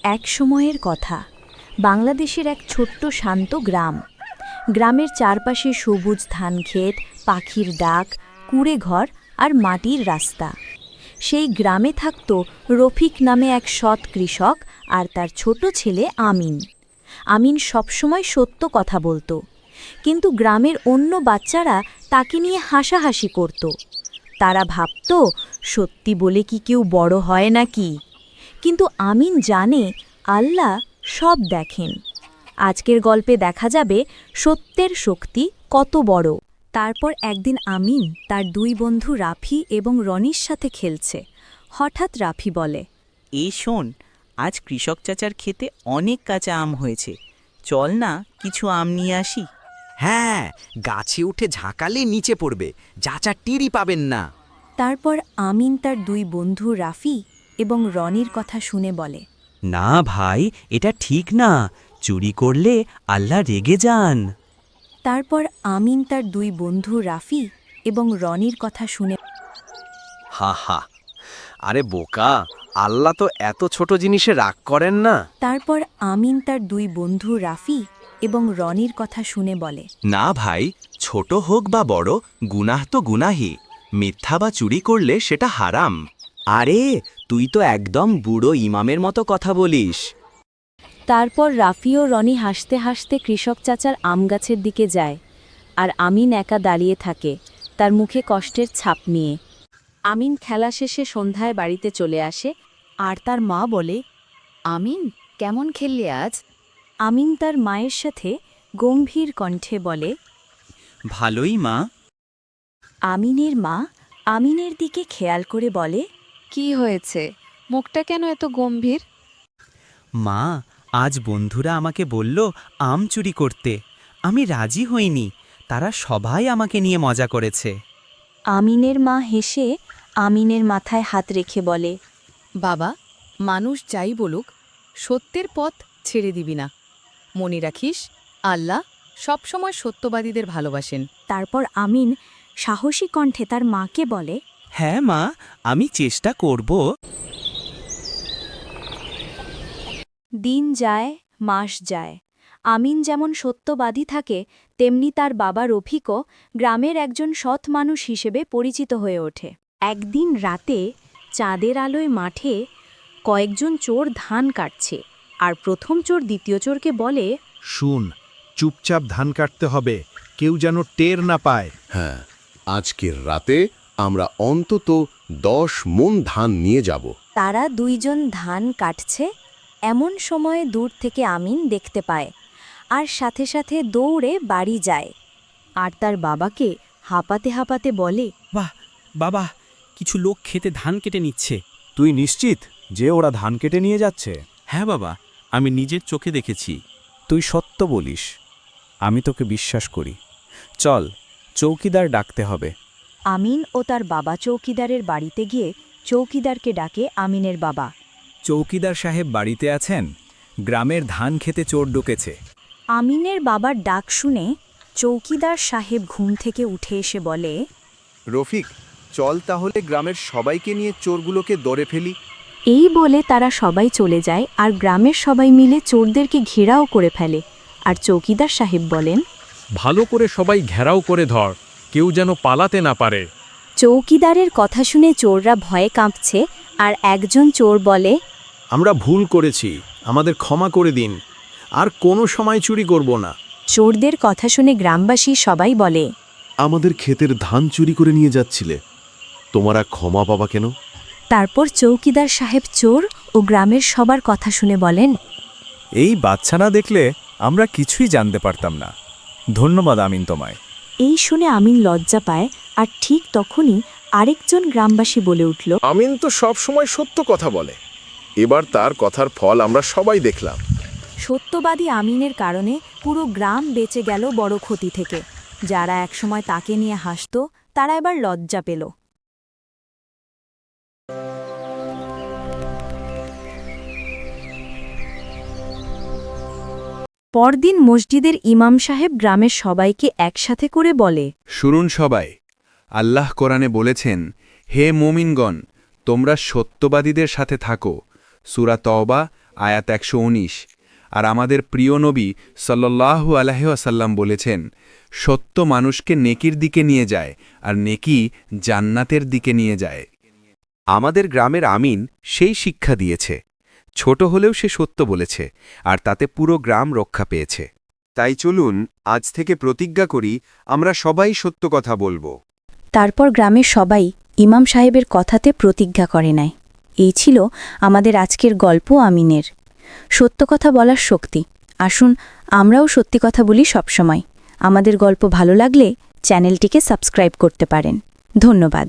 এক সময়ের কথা। বাংলাদেশের এক ছোট্ট শান্ত গ্রাম। গ্রামের চারপাশে সবুজ ধানক্ষেত, পাখির ডাক, কুঁড়ে ঘর আর মাটির রাস্তা। সেই গ্রামে থাকত রফিক নামে এক সৎ কৃষক আর তার ছোট ছেলে আমিন। আমিন সবসময় সত্য কথা বলতো, কিন্তু গ্রামের অন্য বাচ্চারা তাকে নিয়ে হাসাহাসি করত। তারা ভাবত, সত্যি বলে কি কেউ বড় হয় নাকি? কিন্তু আমিন জানে আল্লাহ সব দেখেন। আজকের গল্পে দেখা যাবে সত্যের শক্তি কত বড়। তারপর একদিন আমিন তার দুই বন্ধু রাফি এবং রনির সাথে খেলছে। হঠাৎ রাফি বলে, এই শোন, আজ কৃষক চাচার ক্ষেতে অনেক কাঁচা আম হয়েছে, চল না কিছু আম নিয়ে আসি। হ্যাঁ, গাছে উঠে ঝাঁকালে নিচে পড়বে, চাচা টিরি পাবেন না। তারপর আমিন তার দুই বন্ধু রাফি এবং রনির কথা শুনে বলে, না ভাই, এটা ঠিক না, চুরি করলে আল্লাহ রেগে যান। তারপর আমিন তার দুই বন্ধু রাফি এবং রনির কথা শুনে হা হা, আরে বোকা, আল্লাহ তো এত ছোট জিনিসে রাগ করেন না। তারপর আমিন তার দুই বন্ধু রাফি এবং রনির কথা শুনে বলে, না ভাই, ছোট হোক বা বড়, গুনাহ তো গুনাহি, মিথ্যা বা চুরি করলে সেটা হারাম। আরে তুই তো একদম বুড়ো ইমামের মতো কথা বলিস। তারপর রাফি ও রনি হাসতে হাসতে কৃষক চাচার আম গাছের দিকে যায়, আর আমিন একা দাঁড়িয়ে থাকে, তার মুখে কষ্টের ছাপ নিয়ে। আমিন খেলা শেষে সন্ধ্যায় বাড়িতে চলে আসে, আর তার মা বলে, আমিন, কেমন খেললি আজ? আমিন তার মায়ের সাথে গম্ভীর কণ্ঠে বলে, ভালোই মা। আমিনের মা আমিনের দিকে খেয়াল করে বলে, কি হয়েছে, মুখটা কেন এত গম্ভীর? মা, আজ বন্ধুরা আমাকে বলল আম চুরি করতে, আমি রাজি হইনি, তারা সবাই আমাকে নিয়ে মজা করেছে। আমিনের মা হেসে আমিনের মাথায় হাত রেখে বলে, বাবা, মানুষ যাই বলুক, সত্যের পথ ছেড়ে দিবি না। মনে রাখিস, আল্লাহ সবসময় সত্যবাদীদের ভালোবাসেন। তারপর আমিন সাহসী কণ্ঠে তার মাকে বলে, হ্যাঁ মা, আমি চেষ্টা করব। দিন যায়, মাস যায়। আমিন যেমন সত্যবাদী থাকে, তেমনি তার বাবা রফিকও গ্রামের একজন সৎ মানুষ হিসেবে পরিচিত হয়ে ওঠে। একদিন রাতে চাঁদের আলোয় মাঠে কয়েকজন চোর ধান কাটছে, আর প্রথম চোর দ্বিতীয় চোরকে বলে, শুন, চুপচাপ ধান কাটতে হবে, কেউ যেন টের না পায়। হ্যাঁ, আজকের রাতে আমরা অন্তত 10 মণ ধান নিয়ে যাব। তারা দুইজন ধান কাটছে। এমন সময়ে দূর থেকে আমিন দেখতে পায়, আর সাথে সাথে দৌড়ে বাড়ি যায়, আর তার বাবাকে হাঁপাতে হাঁপাতে বলে, বাহ বাবা, কিছু লোক খেতে ধান কেটে নিচ্ছে। তুই নিশ্চিত যে ওরা ধান কেটে নিয়ে যাচ্ছে? হ্যাঁ বাবা, আমি নিজের চোখে দেখেছি। তুই সত্য বলিস, আমি তোকে বিশ্বাস করি। চল, চৌকিদার ডাকতে হবে। আমিন ও তার বাবা চৌকিদারের বাড়িতে গিয়ে চৌকিদারকে ডাকে আমিনের বাবা। চৌকিদার সাহেব বাড়িতে আছেন? গ্রামের ধান খেতে চোর ঢুকেছে। আমিনের বাবার ডাক শুনে চৌকিদার সাহেব ঘুম থেকে উঠে এসে বলে, রফিক, চল তাহলে গ্রামের সবাইকে নিয়ে চোরগুলোকে ধরে ফেলি। এই বলে তারা সবাই চলে যায়, আর গ্রামের সবাই মিলে চোরদেরকে ঘেরাও করে ফেলে। আর চৌকিদার সাহেব বলেন, ভালো করে সবাই ঘেরাও করে ধর, কেউ যেন পালাতে না পারে। চৌকিদারের কথা শুনে চোররা ভয়ে কাঁপছে, আর একজন চোর বলে, আমরা ভুল করেছি, আমাদের ক্ষমা করে দিন, আর কোনো সময় চুরি করব না। চোরদের কথা শুনে গ্রামবাসী সবাই বলে, আমাদের ক্ষেতের ধান চুরি করে নিয়ে যাচ্ছিলে, তোমরা ক্ষমা পাবা কেন? তারপর চৌকিদার সাহেব চোর ও গ্রামের সবার কথা শুনে বলেন, এই বাচ্চা না দেখলে আমরা কিছুই জানতে পারতাম না। ধন্যবাদ আমিন তোমায়। এই শুনে আমিন লজ্জা পায়, আর ঠিক তখনই আরেকজন গ্রামবাসী বলে উঠল, আমিন তো সব সময় সত্য কথা বলে, এবার তার কথার ফল আমরা সবাই দেখলাম। সত্যবাদী আমিনের কারণে পুরো গ্রাম বেঁচে গেল বড় ক্ষতি থেকে। যারা একসময় তাকে নিয়ে হাসত, তারা এবার লজ্জা পেল। পরদিন মসজিদের ইমাম সাহেব গ্রামের সবাইকে একসাথে করে বলে, শুনুন সবাই, আল্লাহ কোরআনে বলেছেন, হে মুমিনগণ, তোমরা সত্যবাদীদের সাথে থাকো। সূরা তওবা আয়াত 119। আর আমাদের প্রিয় নবী সাল্লাল্লাহু আলাইহি ওয়াসাল্লাম বলেছেন, সত্য মানুষকে নেকির দিকে নিয়ে যায় আর নেকি জান্নাতের দিকে নিয়ে যায়। আমাদের গ্রামের আমিন সেই শিক্ষা দিয়েছে। ছোট হলেও সে সত্য বলেছে, আর তাতে পুরো গ্রাম রক্ষা পেয়েছে। তাই চলুন আজ থেকে প্রতিজ্ঞা করি, আমরা সবাই সত্য কথা বলবো। তারপর গ্রামের সবাই ইমাম সাহেবের কথাতে প্রতিজ্ঞা করে নেয়। এই ছিল আমাদের আজকের গল্প আমিনের। সত্য কথা বলার শক্তি। আসুন আমরাও সত্যি কথা বলি সবসময়। আমাদের গল্প ভালো লাগলে চ্যানেলটিকে সাবস্ক্রাইব করতে পারেন। ধন্যবাদ।